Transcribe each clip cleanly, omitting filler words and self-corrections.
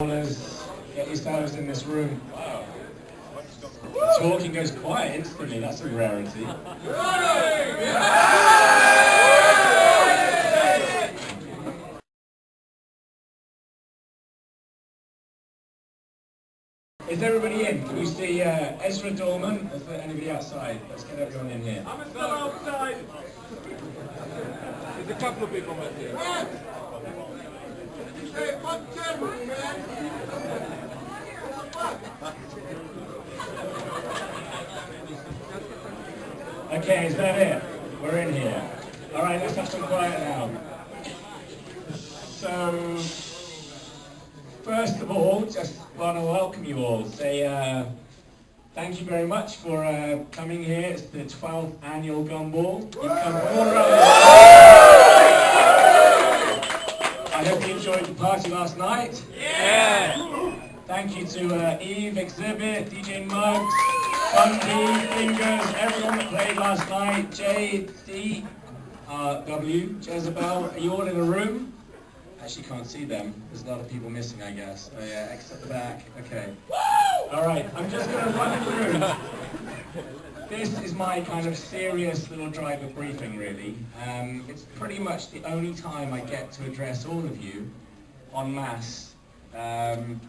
Get yourselves in this room. Wow. Talking goes quiet instantly, that's a rarity. Is everybody in? Can you see Ezra Dorman? Is there anybody outside? Let's get everyone in here. I'm still outside. There's a couple of people in here. Okay, is that it? We're in here. Alright, let's have some quiet now. So, first of all, just want to welcome you all. Say thank you very much for coming here. It's the 12th annual Gumball. You've come all around the world. I hope you enjoyed the party last night. Yeah! Thank you to Eve, Exhibit, DJ Muggs, Bundy, Fingers, everyone that played last night, JD, W, Jezebel. Are you all in a room? Actually can't see them. There's a lot of people missing, I guess. Oh yeah, except the back. Okay. Alright, I'm just going to run through. This is my kind of serious little driver briefing, really. It's pretty much the only time I get to address all of you en masse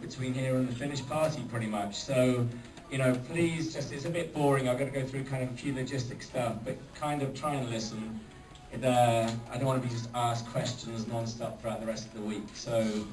between here and the finished party, pretty much. So, you know, please, just, it's a bit boring. I've got to go through kind of a few logistic stuff, but kind of try and listen. I don't want to be just asked questions non-stop throughout the rest of the week. So,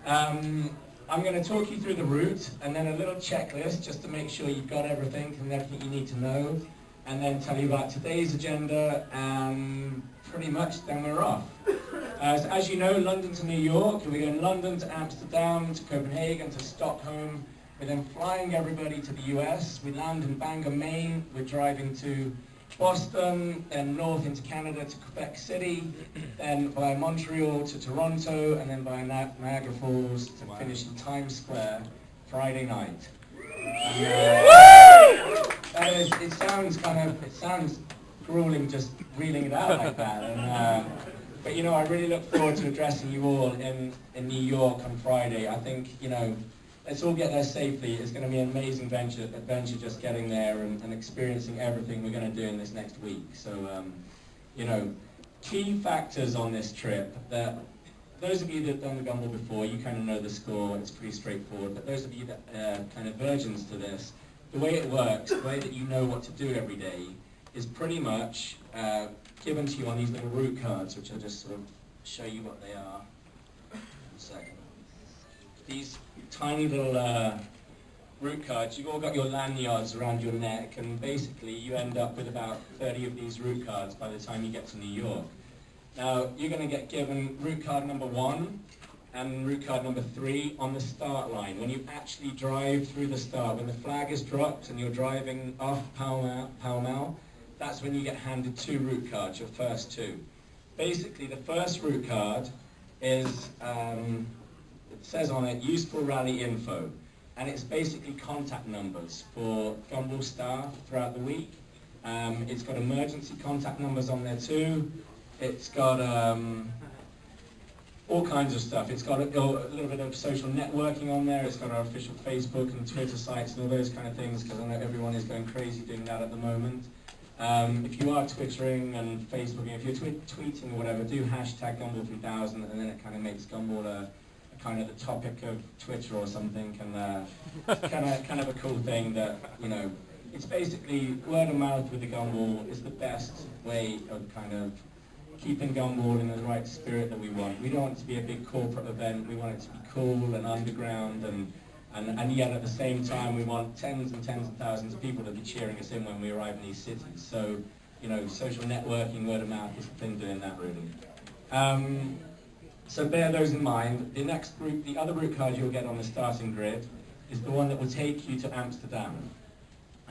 I'm going to talk you through the route, and then a little checklist just to make sure you've got everything and everything you need to know, and then tell you about today's agenda, and pretty much then we're off. So as you know, London to New York, we're going London to Amsterdam, to Copenhagen, to Stockholm. We're then flying everybody to the US. We land in Bangor, Maine. We're driving to Boston, then north into Canada to Quebec City, then via Montreal to Toronto, and then via Niagara Falls to finish in Times Square Friday night. It sounds grueling just reeling it out like that. But you know, I really look forward to addressing you all in New York on Friday. I think, you know, let's all get there safely. It's going to be an amazing adventure just getting there and experiencing everything we're going to do in this next week. So, you know, key factors on this trip that those of you that have done the Gumball before, you kind of know the score. It's pretty straightforward. But those of you that kind of virgins to this, the way it works, the way that you know what to do every day is pretty much given to you on these little route cards, which I'll just sort of show you what they are. 1 second. These tiny little route cards, you've all got your lanyards around your neck, and basically you end up with about 30 of these route cards by the time you get to New York. Now, you're going to get given route card number 1 and route card number 3 on the start line. When you actually drive through the start, when the flag is dropped and you're driving off Pall Mall, that's when you get handed 2 route cards, your first 2. Basically, the first route card is it says on it, useful rally info, and it's basically contact numbers for Gumball staff throughout the week. It's got emergency contact numbers on there too. It's got all kinds of stuff. It's got a little bit of social networking on there. It's got our official Facebook and Twitter sites and all those kind of things, because I know everyone is going crazy doing that at the moment. If you are Twittering and Facebooking, if you're tweeting or whatever, do hashtag Gumball3000, and then it kind of makes Gumball kind of the topic of Twitter or something, and kind of a cool thing that, you know, it's basically word of mouth with the Gumball is the best way of kind of keeping Gumball in the right spirit that we want. We don't want it to be a big corporate event. We want it to be cool and underground, and yet at the same time we want tens and tens of thousands of people to be cheering us in when we arrive in these cities. So, you know, social networking, word of mouth is the thing doing that, really. So bear those in mind. The next group, the other route card you'll get on the starting grid is the one that will take you to Amsterdam.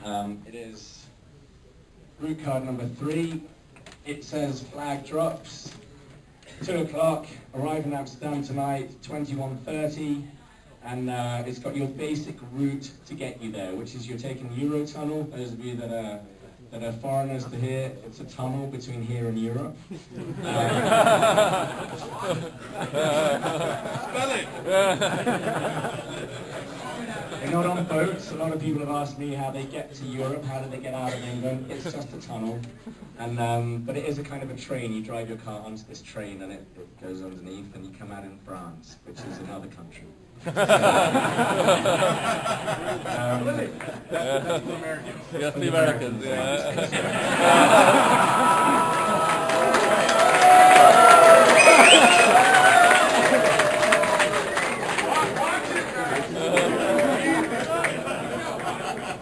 It is route card number 3. It says flag drops, 2 o'clock, arrive in Amsterdam tonight, 21:30, and it's got your basic route to get you there, which is you're taking the Eurotunnel. Those of you that are foreigners to here, it's a tunnel between here and Europe. Spell it! They're not on boats. A lot of people have asked me how they get to Europe, how do they get out of England. It's just a tunnel. And but it is a kind of a train. You drive your car onto this train and it goes underneath and you come out in France, which is another country. That's the Americans. Yes, the Americans, yeah.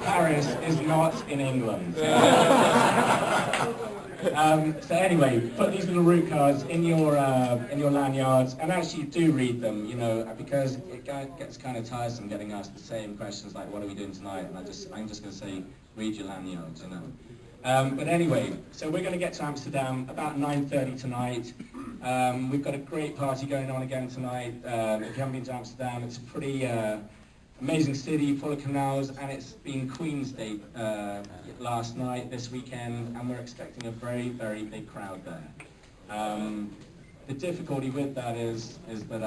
Paris is not in England. So anyway, put these little route cards in your lanyards, and actually do read them, you know, because it gets kind of tiresome getting asked the same questions like, what are we doing tonight? And I'm just going to say, read your lanyards, you know. But anyway, so we're going to get to Amsterdam about 9:30 tonight. We've got a great party going on again tonight. If you haven't been to Amsterdam, it's a pretty amazing city, full of canals, and it's been Queen's Day last night, this weekend, and we're expecting a very, very big crowd there. The difficulty with that is that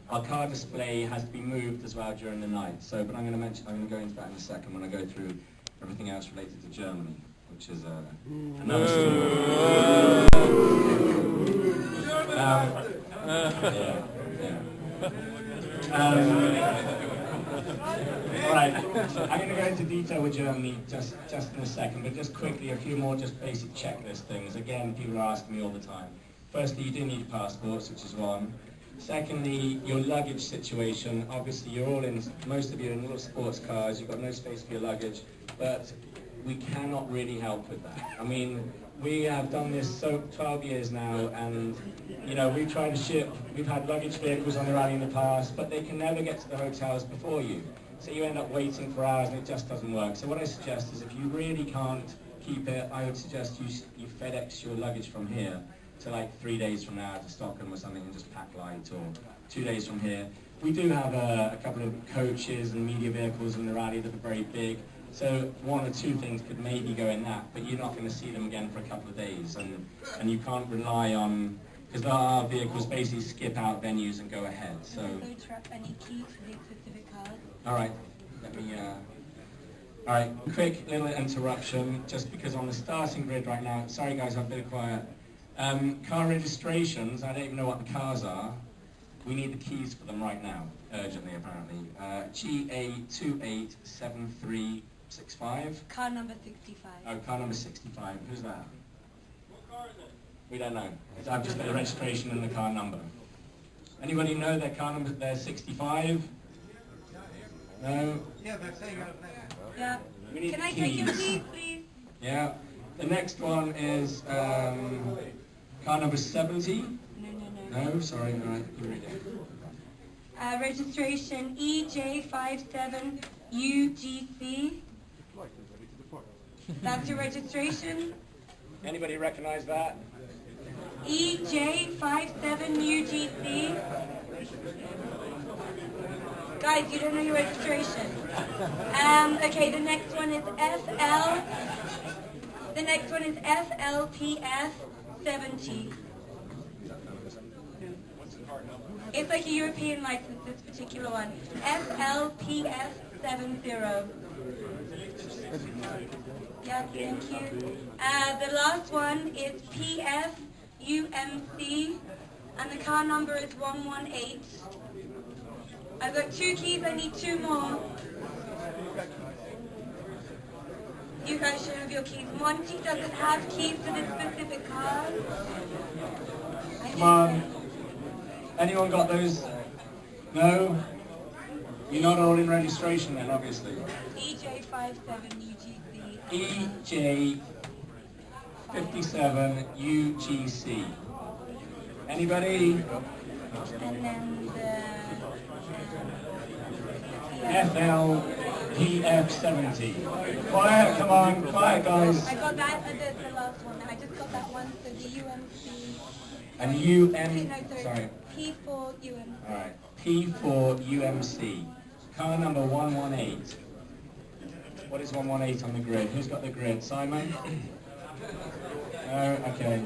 our car display has to be moved as well during the night. So, but I'm going to go into that in a second when I go through everything else related to Germany, which is another story. All right, I'm going to go into detail with Germany just in a second, but just quickly a few more just basic checklist things. Again, people are asking me all the time. Firstly, you do need passports, which is one. Secondly, your luggage situation. Obviously, you're all in, most of you are in little sports cars, you've got no space for your luggage, but we cannot really help with that. I mean, we have done this 12 years now, and you know, we've tried to ship, we've had luggage vehicles on the rally in the past, but they can never get to the hotels before you. So you end up waiting for hours and it just doesn't work. So what I suggest is if you really can't keep it, I would suggest you FedEx your luggage from here to like 3 days from now to Stockholm or something and just pack light, or 2 days from here. We do have a couple of coaches and media vehicles in the rally that are very big. So 1 or 2 things could maybe go in that, but you're not going to see them again for a couple of days, and you can't rely on, because our vehicles basically skip out venues and go ahead. So. Any keys for the specific card? All right, let me. All right, quick little interruption, just because on the starting grid right now. Sorry guys, I'm a bit quiet. Car registrations. I don't even know what the cars are. We need the keys for them right now, urgently apparently. GA287365. Car number 65. Oh, car number 65. Who's that? What car is it? We don't know. I've just got the registration and the car number. Anybody know their car number? They're 65. No? Yeah, they're saying Yeah. We need Can the I take your keys. keys, please? Yeah. The next one is car number 70. No. No, sorry, all right, you read it. Registration EJ57UGC. That's your registration? Anybody recognize that? EJ57UGC. Guys, you don't know your registration. Okay, the next one is FL. The next one is FLPS 70. It's like a European license, this particular one. FLPS 70. Yeah, thank you. The last one is PFUMC, and the car number is 118. I've got 2 keys, I need 2 more. You guys should have your keys. Monty doesn't have keys to this specific car. Come on. Anyone got those? No? You're not all in registration then, obviously. EJ57UGC. EJ57UGC. Anybody? And then the FLPF70. Quiet, come on, quiet guys. I got that, the last one. I just got that one, so the UMC. And sorry. P4 UMC. Alright, P4UMC. Car number 118. What is 118 on the grid? Who's got the grid? Simon? No? Okay.